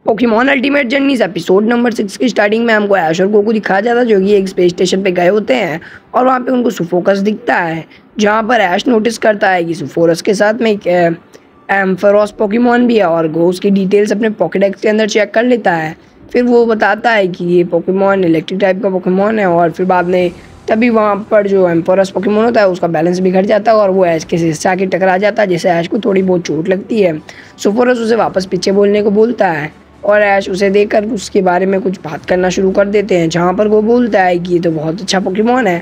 Pokemon ultimate journeys episode number 6 की starting में हमको ऐश और गोकू दिखाया जाता है जो कि एक स्पेस स्टेशन पे गए होते हैं और वहाँ पे उनको सुफोकस दिखता है, जहाँ पर ऐश नोटिस करता है कि सुफोरस के साथ में एक एम्फरोस पोकेमॉन भी है और गो उसकी डिटेल्स अपने पॉकेडेक्स के अंदर चेक कर लेता है। फिर वो बताता है कि ये पोकेमॉन इलेक्ट्रिक टाइप का पोकेमॉन है और फिर बाद में तभी वहाँ पर जो एम्फोरस पोकेमॉन होता है उसका बैलेंस बिगड़ जाता है और वो ऐश के से आके टकरा जाता है, जिससे ऐश को थोड़ी बहुत चोट लगती है। सुफोरस उसे वापस पीछे बोलने को बोलता है और ऐश उसे देखकर उसके बारे में कुछ बात करना शुरू कर देते हैं, जहाँ पर वो बोलता है कि ये तो बहुत अच्छा पोकेमॉन है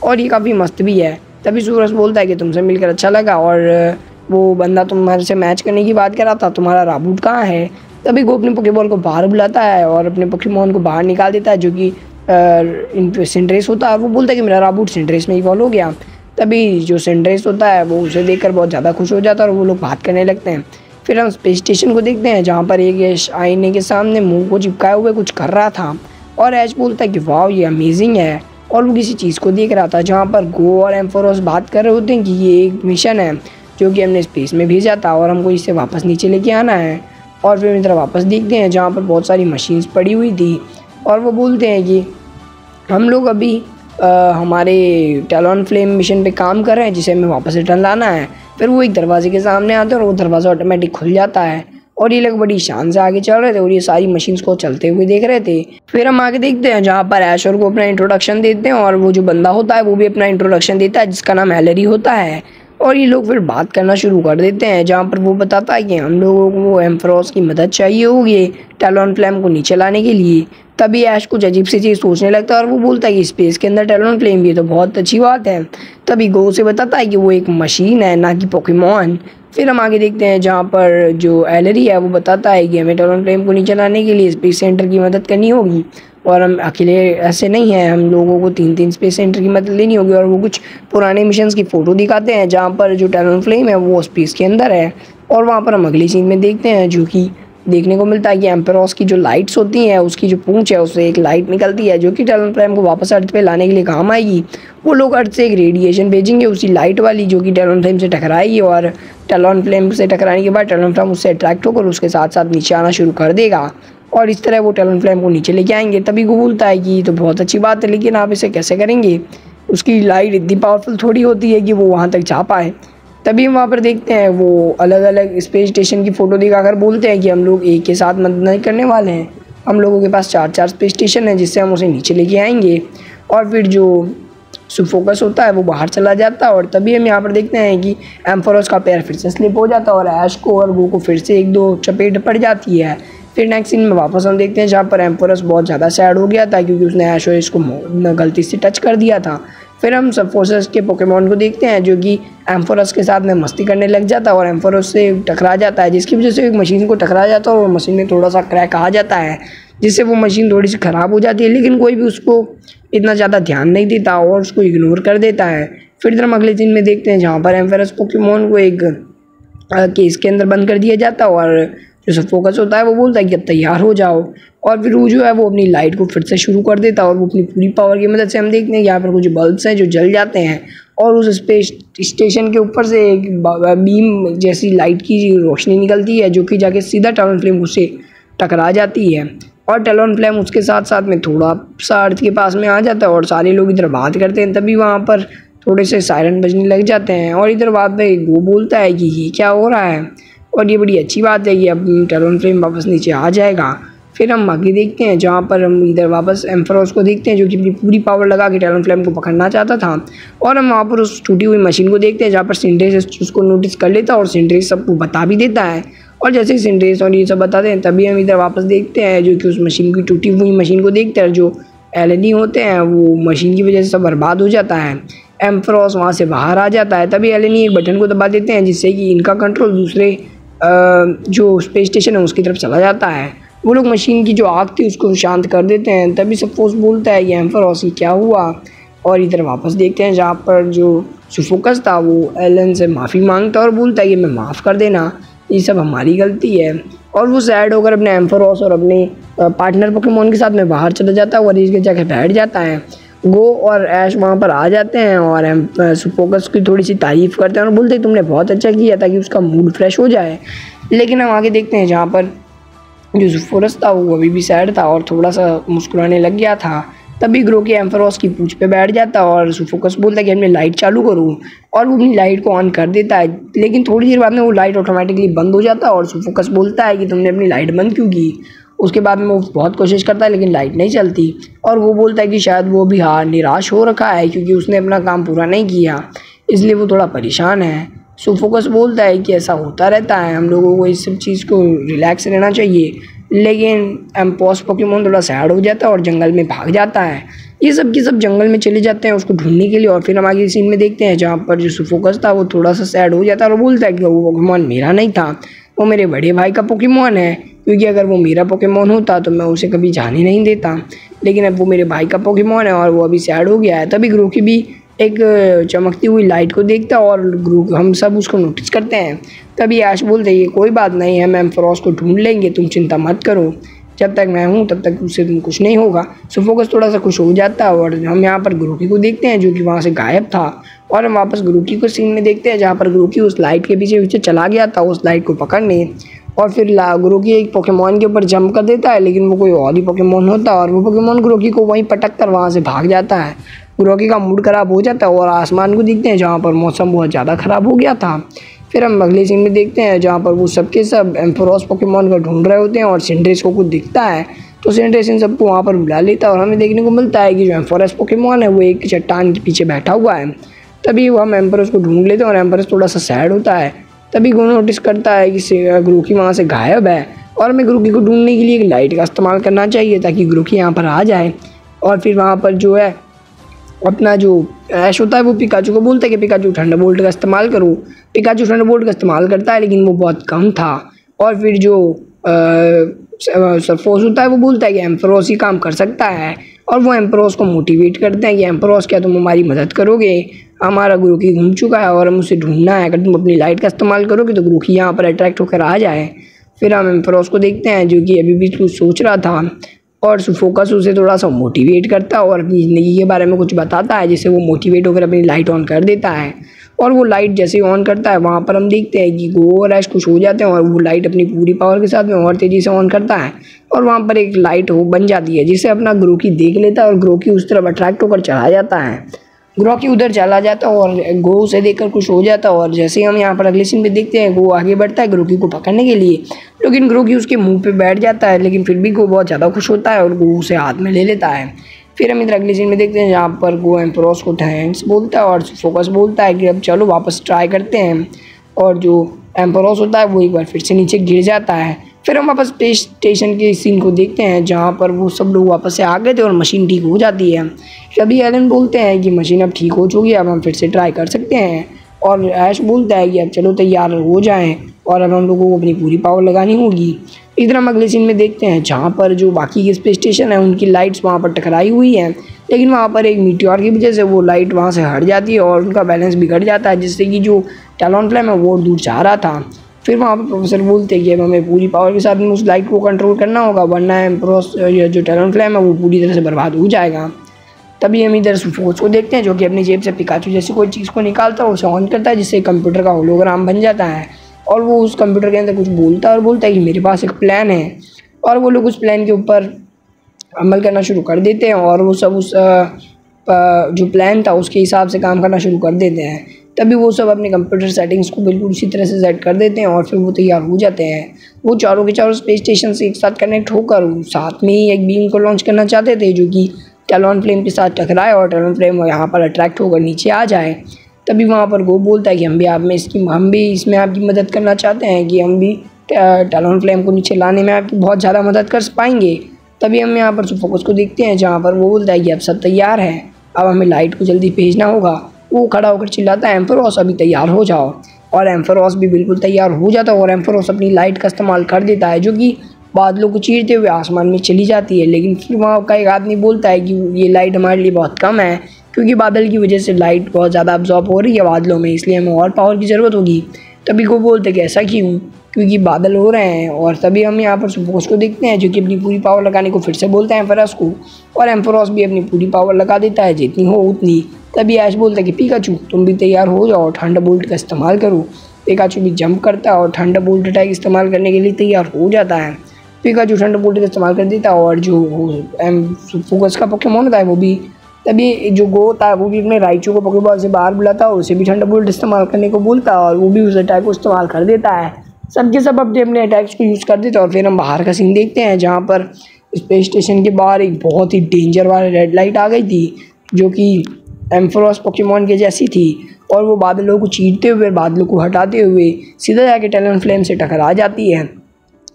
और ये काफ़ी मस्त भी है। तभी सुफोरस बोलता है कि तुमसे मिलकर अच्छा लगा और वो बंदा तुम्हारे से मैच करने की बात कर रहा था, तुम्हारा राबूट कहाँ है। तभी वो अपने पोकेबॉल को बाहर बुलाता है और अपने पोकेमॉन को बाहर निकाल देता है जो कि सिंड्रेस होता है। वो बोलता है कि मेरा राबूट सिंड्रेस में इवॉल्व हो गया। तभी जो सिंड्रेस होता है वो उसे देखकर बहुत ज़्यादा खुश हो जाता है और वो लोग बात करने लगते हैं। फिर हम स्पेस स्टेशन को देखते हैं जहाँ पर एक ऐश आईने के सामने मुंह को चिपकाए हुए कुछ कर रहा था और ऐश बोलता है कि वाह ये अमेजिंग है और वो किसी चीज़ को देख रहा था, जहाँ पर गो और एम्फोरस बात कर रहे होते हैं कि ये एक मिशन है जो कि हमने स्पेस में भेजा था और हमको इसे वापस नीचे लेके आना है। और फिर इधर वापस देखते हैं जहाँ पर बहुत सारी मशीन्स पड़ी हुई थी और वो बोलते हैं कि हम लोग अभी हमारे टैलोन फ्लेम मिशन पे काम कर रहे हैं जिसे हमें वापस रिटर्न लाना है। फिर वो एक दरवाजे के सामने आते हैं और वो दरवाज़ा ऑटोमेटिक खुल जाता है और ये लोग बड़ी शान से आगे चल रहे थे और ये सारी मशीन्स को चलते हुए देख रहे थे। फिर हम आगे देखते हैं जहाँ पर ऐश को अपना इंट्रोडक्शन देते हैं और वो जो बंदा होता है वो भी अपना इंट्रोडक्शन देता है जिसका नाम एलरी होता है और ये लोग फिर बात करना शुरू कर देते हैं, जहाँ पर वो बताता है कि हम लोगों को एम्फरोस की मदद चाहिए होगी टैलोन फ्लेम को नीचे लाने के लिए। तभी ऐश कुछ अजीब सी चीज़ सोचने लगता है और वो बोलता है कि स्पेस के अंदर टैलोन फ्लेम भी है तो बहुत अच्छी बात है। तभी गो से बताता है कि वो एक मशीन है ना कि पोकेमॉन। फिर हम आगे देखते हैं जहाँ पर जो एलरी है वो बताता है कि हमें टैलोन फ्लेम को नीचे लाने के लिए स्पेस सेंटर की मदद करनी होगी और हम अकेले ऐसे नहीं हैं, हम लोगों को 3-3 स्पेस सेंटर की मदद लेनी होगी। और वो कुछ पुराने मिशंस की फ़ोटो दिखाते हैं जहाँ पर जो टैलोन फ्लेम है वो स्पेस के अंदर है और वहाँ पर हम अगली सीन में देखते हैं जो कि देखने को मिलता है कि एम्पेरोस की जो लाइट्स होती हैं उसकी जो पूंछ है उससे एक लाइट निकलती है जो कि टैलोन फ्लेम को वापस अर्थ पे लाने के लिए काम आएगी। वो लोग अर्थ से एक रेडिएशन भेजेंगे उसी लाइट वाली जो कि टैलोन फ्लेम से टकराएगी और टैलोन फ्लेम से टकराने के बाद टैलोन फ्लेम उससे अट्रैक्ट होकर उसके साथ साथ नीचे आना शुरू कर देगा और इस तरह वो टैलोन फ्लेम को नीचे लेके आएंगे। तभी वो बोलता है कि तो बहुत अच्छी बात है लेकिन आप इसे कैसे करेंगे, उसकी लाइट इतनी पावरफुल थोड़ी होती है कि वो वहाँ तक जा पाए। तभी हम वहाँ पर देखते हैं वो अलग अलग स्पेस स्टेशन की फ़ोटो दिखाकर बोलते हैं कि हम लोग एक के साथ मदद नहीं करने वाले हैं, हम लोगों के पास 4-4 स्पेस स्टेशन है जिससे हम उसे नीचे लेके आएंगे। और फिर जो सुफोकस होता है वो बाहर चला जाता है और तभी हम यहाँ पर देखते हैं कि एम्फोरस का पैर फिर से स्लिप हो जाता है और ऐश को और गो को फिर से 1-2 चपेट पड़ जाती है। फिर नेक्स्ट सीन में वापस हम देखते हैं जहाँ पर एम्फोरस बहुत ज़्यादा सैड हो गया था क्योंकि उसने ऐश और इसको गलती से टच कर दिया था। फिर हम सफोरस के पोकेमॉन को देखते हैं जो कि एम्फोरस के साथ में मस्ती करने लग जाता है और एम्फोरस से टकरा जाता है, जिसकी वजह से एक मशीन को टकरा जाता है और मशीन में थोड़ा सा क्रैक आ जाता है जिससे वो मशीन थोड़ी सी ख़राब हो जाती है, लेकिन कोई भी उसको इतना ज़्यादा ध्यान नहीं देता और उसको इग्नोर कर देता है। फिर इधर हम अगले दिन में देखते हैं जहाँ पर एम्फोरस पोकेमॉन को एक केस के अंदर बंद कर दिया जाता है और जो फोकस होता है वो बोलता है कि अब तैयार हो जाओ और फिर वो जो है वो अपनी लाइट को फिर से शुरू कर देता है और वो अपनी पूरी पावर की मदद से हम देखते हैं यहाँ पर कुछ बल्ब्स हैं जो जल जाते हैं और उस स्पेस स्टेशन के ऊपर से एक बीम जैसी लाइट की रोशनी निकलती है जो कि जाके सीधा टैलोन फ्लेम उससे टकरा जाती है और टैलोन फ्लेम उसके साथ साथ में थोड़ा सा अर्थ के पास में आ जाता है और सारे लोग इधर बात करते हैं। तभी वहाँ पर थोड़े से सायरन बजने लग जाते हैं और इधर बात में वो बोलता है कि ये क्या हो रहा है और ये बड़ी अच्छी बात है कि अब टैलोन फ्लेम वापस नीचे आ जाएगा। फिर हम आगे देखते हैं जहाँ पर हम इधर वापस एम्फोरस को देखते हैं जो कि अपनी पूरी पावर लगा के टैलोन फ्लेम को पकड़ना चाहता था और हम वहाँ पर उस टूटी हुई मशीन को देखते हैं जहाँ पर सिंड्रेस उसको नोटिस कर लेता है और सिंड्रेस सबको बता भी देता है और जैसे ही सिंड्रेस और ये सब बताते हैं तभी हम इधर वापस देखते हैं जो कि उस मशीन की टूटी हुई मशीन को देखते हैं जो एलईडी होते हैं वो मशीन की वजह से सब बर्बाद हो जाता है। एम्फोरस वहाँ से बाहर आ जाता है। तभी एलईडी एक बटन को दबा देते हैं जिससे कि इनका कंट्रोल दूसरे जो स्पेस स्टेशन है उसकी तरफ चला जाता है। वो लोग मशीन की जो आग थी उसको शांत कर देते हैं। तभी सफोस बोलता है कि एम्फोरस ही क्या हुआ और इधर वापस देखते हैं जहाँ पर जो सुफोकस था वो एलन से माफ़ी मांगता है और बोलता है कि मैं माफ़ कर देना, ये सब हमारी गलती है। और वो सैड होकर अपने एम्फोरस और अपने पार्टनर पोकेमॉन के साथ में बाहर चला जाता है और इसके जाके बैठ जाता है। गो और ऐश वहाँ पर आ जाते हैं और सुफोकस की थोड़ी सी तारीफ़ करते हैं और बोलते हैं तुमने बहुत अच्छा किया ताकि उसका मूड फ्रेश हो जाए। लेकिन हम आगे देखते हैं जहाँ पर जो ज़ूफोरस था वो अभी भी सैड था और थोड़ा सा मुस्कुराने लग गया था। तभी ग्रोकी एम्फरोस की पूंछ पे बैठ जाता और ज़ूफोरस बोलता है कि मैं लाइट चालू करूँ, और वो अपनी लाइट को ऑन कर देता है। लेकिन थोड़ी देर बाद में वो लाइट ऑटोमेटिकली बंद हो जाता है और ज़ूफोरस बोलता है कि तुमने अपनी लाइट बंद क्यों की। उसके बाद में वो बहुत कोशिश करता है लेकिन लाइट नहीं चलती, और वो बोलता है कि शायद वो भी निराश हो रखा है क्योंकि उसने अपना काम पूरा नहीं किया, इसलिए वो थोड़ा परेशान है। ज़ूफोरस बोलता है कि ऐसा होता रहता है, हम लोगों को इस सब चीज़ को रिलैक्स रहना चाहिए। लेकिन एम्पोस पोकेमोन थोड़ा सैड हो जाता है और जंगल में भाग जाता है। ये सब के सब जंगल में चले जाते हैं उसको ढूंढने के लिए, और फिर हम आगे सीन में देखते हैं जहाँ पर जो ज़ूफोरस था वो थोड़ा सा सैड हो जाता है और बोलता है कि वो पोकेमोन मेरा नहीं था, वो मेरे बड़े भाई का पोकेमोन है, क्योंकि अगर वो मेरा पोकेमोन होता तो मैं उसे कभी जाने नहीं देता, लेकिन अब वो मेरे भाई का पोकेमोन है और वो अभी सैड हो गया है। तभी ग्रोकी भी एक चमकती हुई लाइट को देखता है और हम सब उसको नोटिस करते हैं। तभी ऐश बोलते हैं कोई बात नहीं है, हम एम्फरोस को ढूंढ लेंगे, तुम चिंता मत करो, जब तक मैं हूँ तब तक उससे तुम कुछ नहीं होगा। ज़ूफोरस थोड़ा सा खुश हो जाता है और हम यहाँ पर ग्रोकी को देखते हैं जो कि वहाँ से गायब था, और हम वापस ग्रोकी को सीन में देखते हैं जहाँ पर ग्रोकी उस लाइट के पीछे पीछे चला गया था उस लाइट को पकड़ने, और फिर ग्रोकी एक पोकेमोन के ऊपर जंप कर देता है, लेकिन वो कोई और ही पोकेमोन होता है और वो पोकेमोन ग्रोकी को वहीं पटक कर वहाँ से भाग जाता है। ग्रोकी का मूड ख़राब हो जाता है और आसमान को देखते हैं जहाँ पर मौसम बहुत ज़्यादा ख़राब हो गया था। फिर हम अगले सीन में देखते हैं जहाँ पर वो सबके सब एम्फरोस पोकेमोन को ढूंढ रहे होते हैं और सिंड्रेस को कुछ दिखता है, तो सिंड्रेस इन सबको वहाँ पर बुला लेता है और हमें देखने को मिलता है कि जो एम्फरोस पोकेमोन है वो एक चट्टान के पीछे बैठा हुआ है। तभी वो हम एम्फरोस को ढूंढ लेते हैं और एम्फरोस थोड़ा सा सैड होता है। तभी वो नोटिस करता है कि ग्रोकी वहाँ से गायब है और हमें ग्रोकी को ढूंढने के लिए एक लाइट का इस्तेमाल करना चाहिए ताकि ग्रोकी यहाँ पर आ जाए। और फिर वहाँ पर जो है अपना जो ऐश होता है वो पिकाचू को बोलता है कि पिकाचू थंडरबोल्ट का इस्तेमाल करो। पिकाचू थंडरबोल्ट का इस्तेमाल करता है लेकिन वो बहुत कम था, और फिर जो सरफोस होता है वो बोलता है कि एम्फरोस ही काम कर सकता है, और वो एम्फरोस को मोटिवेट करते हैं कि एम्फरोस क्या तुम हमारी मदद करोगे, हमारा ग्रोकी घूम चुका है और हम उसे ढूंढना है, अगर तुम अपनी लाइट का इस्तेमाल करोगे तो ग्रोकी यहाँ पर अट्रैक्ट होकर आ जाए। फिर हम एम्फरोस को देखते हैं जो कि अभी भी कुछ सोच रहा था, और ज़ूफोरस उसे थोड़ा सा मोटिवेट करता है और अपनी ज़िंदगी के बारे में कुछ बताता है, जिससे वो मोटिवेट होकर अपनी लाइट ऑन कर देता है। और वो लाइट जैसे ही ऑन करता है वहाँ पर हम देखते हैं कि गो और ऐश खुश हो जाते हैं और वो लाइट अपनी पूरी पावर के साथ में और तेज़ी से ऑन करता है, और वहाँ पर एक लाइट हो बन जाती है जिसे अपना ग्रोकी देख लेता है और ग्रोकी उस तरफ अट्रैक्ट होकर चला जाता है। ग्रोकी उधर चला जाता है और गो उसे देखकर खुश हो जाता है, और जैसे ही हम यहाँ पर अगले सीन में देखते हैं गो आगे बढ़ता है ग्रोकी को पकड़ने के लिए, लेकिन ग्रोकी उसके मुंह पे बैठ जाता है, लेकिन फिर भी गो बहुत ज़्यादा खुश होता है और गो उसे हाथ में ले लेता है। फिर हम इधर अगले सीन में देखते हैं जहाँ पर गो एम्फरोस को थैंक्स बोलता है और ज़ूफोरस बोलता है कि अब चलो वापस ट्राई करते हैं, और जो एम्फरोस होता है वो एक बार फिर से नीचे गिर जाता है। फिर हम वापस स्पेस स्टेशन के सीन को देखते हैं जहाँ पर वो सब लोग वापस से आ गए थे और मशीन ठीक हो जाती है। तभी एलन बोलते हैं कि मशीन अब ठीक हो चुकी है, अब हम फिर से ट्राई कर सकते हैं, और ऐश बोलता है कि अब चलो तैयार हो जाएं और अब हम लोगों को अपनी पूरी पावर लगानी होगी। इधर हम अगले सीन में देखते हैं जहाँ पर जो बाकी के स्पेस स्टेशन है उनकी लाइट्स वहाँ पर टकराई हुई हैं, लेकिन वहाँ पर एक मीटियोर की वजह से वो लाइट वहाँ से हट जाती है और उनका बैलेंस बिगड़ जाता है, जिससे कि जो टैलोनफ्लेम है वो दूर जा रहा था। फिर वहाँ पर प्रोफेसर बोलते हैं कि अब हमें पूरी पावर के साथ में उस लाइट को कंट्रोल करना होगा, वरना एम्फरोस जो टैलोनफ्लेम है वो पूरी तरह से बर्बाद हो जाएगा। तभी हम इधर ज़ूफोरस को देखते हैं जो कि अपनी जेब से पिकाचू जैसी कोई चीज़ को निकालता है, उसे ऑन करता है जिससे कंप्यूटर का होलोग्राम बन जाता है, और वो उस कंप्यूटर के अंदर कुछ बोलता है और बोलता है कि मेरे पास एक प्लान है, और वो लोग उस प्लान के ऊपर अमल करना शुरू कर देते हैं और वो सब उस जो प्लान था उसके हिसाब से काम करना शुरू कर देते हैं। तभी वो सब अपने कंप्यूटर सेटिंग्स को बिल्कुल उसी तरह से सेट कर देते हैं और फिर वो तैयार हो जाते हैं। वो चारों के चारों स्पेस स्टेशन से एक साथ कनेक्ट होकर साथ में ही एक बीम को लॉन्च करना चाहते थे जो कि टैलोनफ्लेम के साथ टकराए और टैलोनफ्लेम यहाँ पर अट्रैक्ट होकर नीचे आ जाए। तभी वहाँ पर वो बोलता है कि हम भी इसमें आपकी मदद करना चाहते हैं कि हम भी टैलोनफ्लेम को नीचे लाने में आपकी बहुत ज़्यादा मदद कर पाएंगे। तभी हम यहाँ पर ज़ूफोरस को देखते हैं जहाँ पर वो बोलता है कि अब सब तैयार है, अब हमें लाइट को जल्दी भेजना होगा। वो खड़ा होकर चिल्लाता है एम्फरोस अभी तैयार हो जाओ, और एम्फरोस भी बिल्कुल तैयार हो जाता है और एम्फरोस अपनी लाइट का इस्तेमाल कर देता है जो कि बादलों को चीरते हुए आसमान में चली जाती है। लेकिन फिर वहाँ का एक आदमी बोलता है कि ये लाइट हमारे लिए बहुत कम है क्योंकि बादल की वजह से लाइट बहुत ज़्यादा अब्जॉर्ब हो रही है बादलों में, इसलिए हमें और पावर की ज़रूरत होगी। तभी को बोलते कि ऐसा क्यों, क्योंकि बादल हो रहे हैं। और तभी हम यहाँ पर ज़ूफोरस को देखते हैं जो कि अपनी पूरी पावर लगाने को फिर से बोलते हैं एम्फरोस को, और एम्फरोस भी अपनी पूरी पावर लगा देता है जितनी हो उतनी। तभी ऐश बोलता है कि पिकाचू तुम भी तैयार हो जाओ, थंडरबोल्ट का इस्तेमाल करो। पिकाचू भी जंप करता है और थंडरबोल्ट अटैक इस्तेमाल करने के लिए तैयार हो जाता है। पिकाचू थंडरबोल्ट का इस्तेमाल कर देता है और जो फोकस का पोकेमॉन होता है वो भी तभी जो गो होता है वो भी अपने राइचू को पोकेबॉल से बाहर बुलाता है और उसे भी थंडरबोल्ट इस्तेमाल करने को बोलता है और वो भी उस अटैक को इस्तेमाल कर देता है। सबके सब अपने अपने अटैक्स को यूज़ कर देते हैं और फिर हम बाहर का सीन देखते हैं जहाँ पर स्पेस स्टेशन के बाहर एक बहुत ही डेंजर वाली रेड लाइट आ गई थी जो कि एम्फरोस पोकेमॉन के जैसी थी और वो बादलों को चीरते हुए बादलों को हटाते हुए सीधा जाके टैलनफ्लेम से टकरा जाती है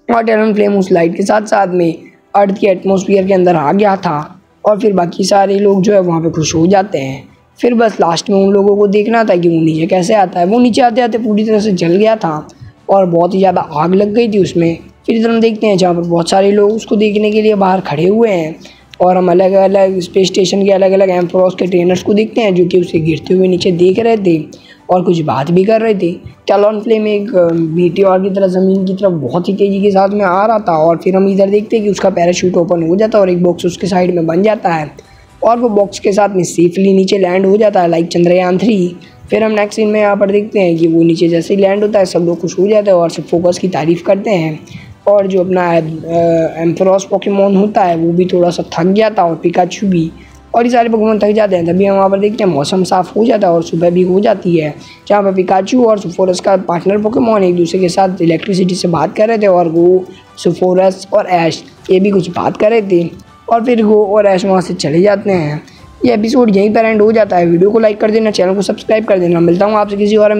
और टैलनफ्लेम उस लाइट के साथ साथ में अर्थ के एटमॉस्फेयर के अंदर आ गया था और फिर बाकी सारे लोग जो है वहाँ पे खुश हो जाते हैं। फिर बस लास्ट में उन लोगों को देखना था कि वो नीचे कैसे आता है। वो नीचे आते आते पूरी तरह से जल गया था और बहुत ही ज़्यादा आग लग गई थी उसमें। फिर इधर हम देखते हैं जहाँ पर बहुत सारे लोग उसको देखने के लिए बाहर खड़े हुए हैं और हम अलग अलग स्पेस स्टेशन के अलग अलग एम्फरोस के ट्रेनर्स को देखते हैं जो कि उसे गिरते हुए नीचे देख रहे थे और कुछ बात भी कर रहे थे। टैलनफ्लेम एक मीटियोर की तरह ज़मीन की तरफ बहुत ही तेज़ी के साथ में आ रहा था और फिर हम इधर देखते हैं कि उसका पैराशूट ओपन हो जाता है और एक बॉक्स उसके साइड में बन जाता है और वो बॉक्स के साथ में सेफली नीचे लैंड हो जाता है लाइक चंद्रयान 3। फिर हम नेक्स्ट सीन में यहाँ पर देखते हैं कि वो नीचे जैसे ही लैंड होता है सब लोग खुश हो जाते हैं और सब फोकस की तारीफ़ करते हैं और जो अपना एम्फरोस पोकेमॉन होता है वो भी थोड़ा सा थक गया था और पिकाचू भी और ये सारे पोकेमॉन थक जाते हैं। तभी हम वहाँ पर देखते हैं मौसम साफ़ हो जाता है और सुबह भी हो जाती है जहाँ पर पिकाचू और सुफोरस का पार्टनर पोकेमॉन एक दूसरे के साथ इलेक्ट्रिसिटी से बात कर रहे थे और वो सुफोरस और ऐश ये भी कुछ बात कर रहे थे और फिर वो और ऐश वहाँ से चले जाते हैं। ये एपिसोड यहीं पर एंड हो जाता है। वीडियो को लाइक कर देना, चैनल को सब्सक्राइब कर देना। मिलता हूँ आपसे किसी और